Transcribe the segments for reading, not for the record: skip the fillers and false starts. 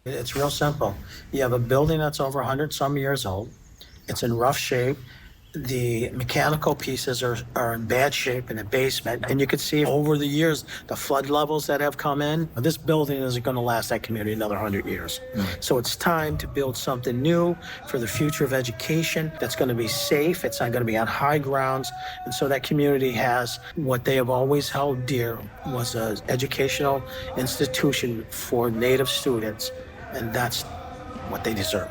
It's real simple. You have a building that's over 100 some years old. It's in rough shape. The mechanical pieces are in bad shape in the basement. And you can see over the years, the flood levels that have come in. This building isn't going to last that community another 100 years. So it's time to build something new for the future of education that's going to be safe. It's not going to be on high grounds. And so that community has what they have always held dear was an educational institution for Native students. And that's what they deserve.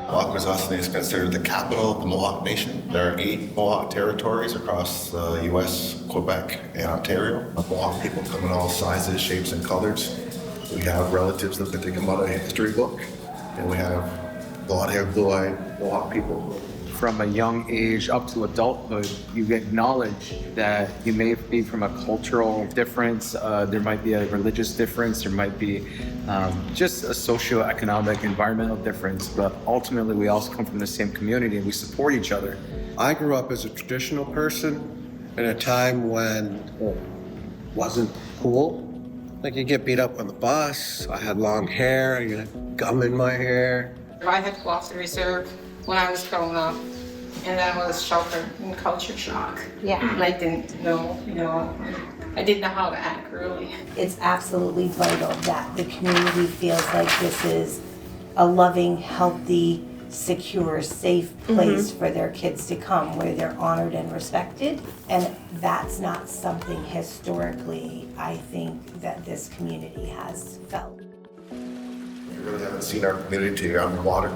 Mohawk is considered the capital of the Mohawk Nation. There are 8 Mohawk territories across the U.S., Quebec, and Ontario. Mohawk people come in all sizes, shapes, and colors. We have relatives that take them out of a history book, and we have blonde-haired, blue-eyed Mohawk people. From a young age up to adulthood, you acknowledge that you may be from a cultural difference, there might be a religious difference, there might be just a socioeconomic, environmental difference, but ultimately we also come from the same community and we support each other. I grew up as a traditional person in a time when it wasn't cool. Like you get beat up on the bus, I had long hair, I had gum in my hair. I had to go off the reserve when I was growing up, and that was shelter and culture shock. Yeah. And I didn't know, I didn't know how to act really. It's absolutely vital that the community feels like this is a loving, healthy, secure, safe place for their kids to come where they're honored and respected. And that's not something historically I think that this community has felt. We really haven't seen our community underwater.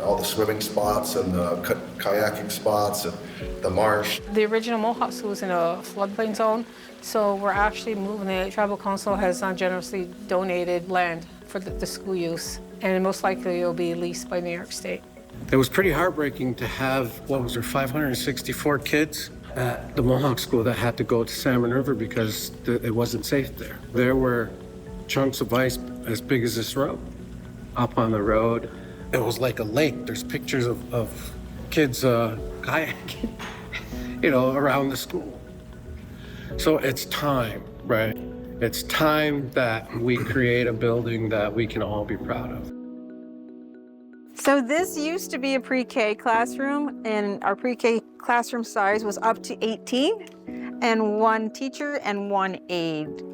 All the swimming spots and the kayaking spots and the marsh. The original Mohawk School is in a floodplain zone, so we're actually moving it. Tribal Council has generously donated land for the school use, and most likely it'll be leased by New York State. It was pretty heartbreaking to have, 564 kids at the Mohawk School that had to go to Salmon River because it wasn't safe there. There were chunks of ice as big as this road up on the road. It was like a lake. There's pictures of kids kayaking, around the school. So it's time, right? It's time that we create a building that we can all be proud of. So this used to be a pre-K classroom, and our pre-K classroom size was up to 18, and 1 teacher and 1 aide.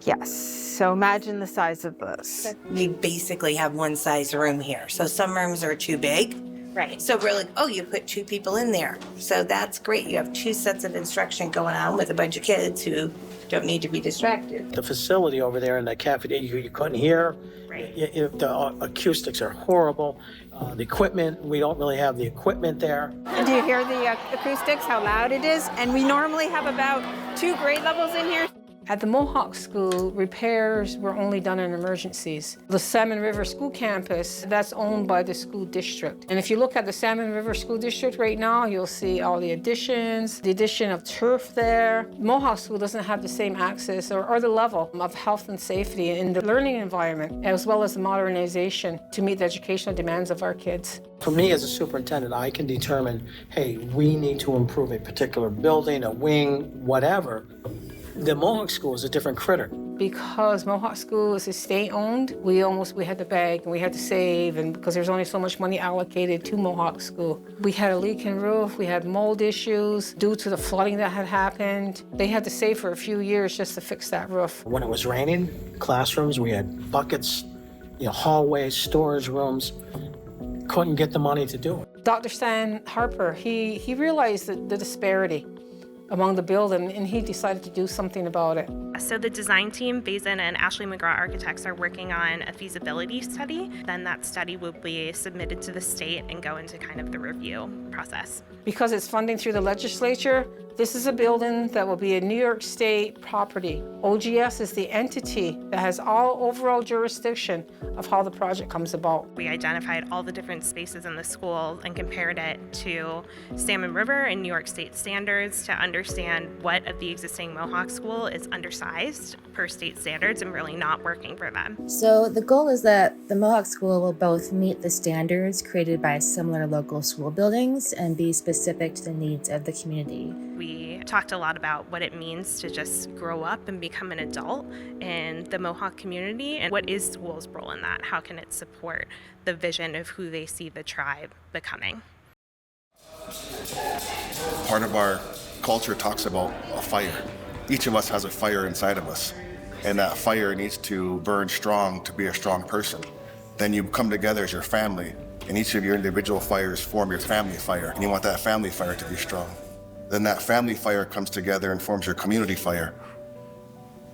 Yes, so imagine the size of this. We basically have one size room here. So some rooms are too big. Right. So we're like, oh, you put 2 people in there. So that's great. You have 2 sets of instruction going on with a bunch of kids who don't need to be distracted. The facility over there in the cafeteria, you couldn't hear. Right. The acoustics are horrible. The equipment, we don't really have the equipment there. And do you hear the acoustics, how loud it is? And we normally have about 2 grade levels in here. At the Mohawk School, repairs were only done in emergencies. The Salmon River School campus, that's owned by the school district. And if you look at the Salmon River School District right now, you'll see all the additions, the addition of turf there. Mohawk School doesn't have the same access or the level of health and safety in the learning environment, as well as the modernization to meet the educational demands of our kids. For me as a superintendent, I can determine, hey, we need to improve a particular building, a wing, whatever. The Mohawk School is a different critter. Because Mohawk School is state-owned, we had to beg and we had to save, and because there's only so much money allocated to Mohawk School. We had a leaking roof, we had mold issues due to the flooding that had happened. They had to save for a few years just to fix that roof. When it was raining, classrooms, we had buckets, hallways, storage rooms. Couldn't get the money to do it. Dr. Stan Harper, he realized the disparity among the building, and he decided to do something about it. So the design team, Basin and Ashley McGraw Architects, are working on a feasibility study. Then that study will be submitted to the state and go into kind of the review process. Because it's funding through the legislature, this is a building that will be a New York State property. OGS is the entity that has all overall jurisdiction of how the project comes about. We identified all the different spaces in the school and compared it to Salmon River and New York State standards to understand what of the existing Mohawk School is undersized undersized per state standards and really not working for them. So the goal is that the Mohawk School will both meet the standards created by similar local school buildings and be specific to the needs of the community. We talked a lot about what it means to just grow up and become an adult in the Mohawk community, and what is school's role in that? How can it support the vision of who they see the tribe becoming? Part of our culture talks about a fire. Each of us has a fire inside of us, and that fire needs to burn strong to be a strong person. Then you come together as your family, and each of your individual fires form your family fire, and you want that family fire to be strong. Then that family fire comes together and forms your community fire,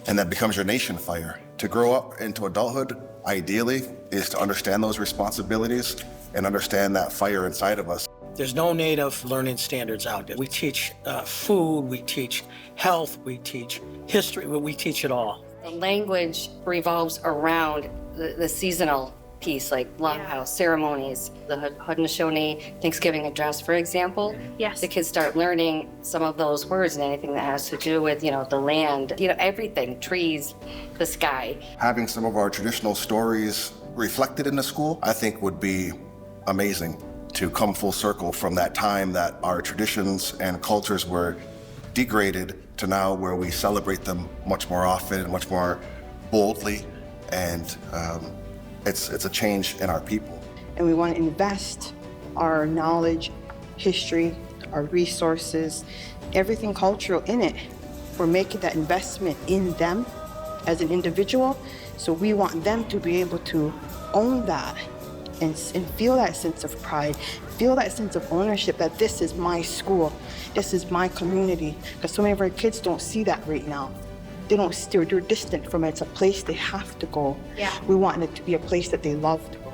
and that becomes your nation fire. To grow up into adulthood, ideally, is to understand those responsibilities and understand that fire inside of us. There's no native learning standards out there. We teach food, we teach health, we teach history, we teach it all. The language revolves around the seasonal piece, like Longhouse, ceremonies, the Haudenosaunee Thanksgiving address, for example. Yes. The kids start learning some of those words and anything that has to do with, the land, everything, trees, the sky. Having some of our traditional stories reflected in the school, I think would be amazing, to come full circle from that time that our traditions and cultures were degraded to now where we celebrate them much more often and much more boldly. And it's a change in our people. And we want to invest our knowledge, history, our resources, everything cultural in it. We're making that investment in them as an individual. So we want them to be able to own that and feel that sense of pride, feel that sense of ownership that this is my school, this is my community. Because so many of our kids don't see that right now. They're distant from it. It's a place they have to go. Yeah. We want it to be a place that they love to go.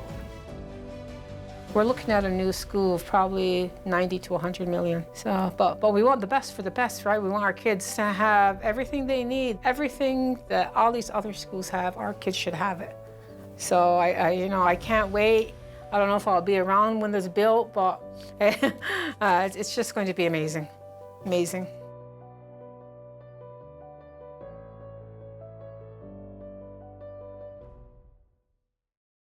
We're looking at a new school of probably 90 to 100 million. So, but we want the best for the best, right? We want our kids to have everything they need, everything that all these other schools have. Our kids should have it. So I can't wait. I don't know if I'll be around when this is built, but it's just going to be amazing, amazing.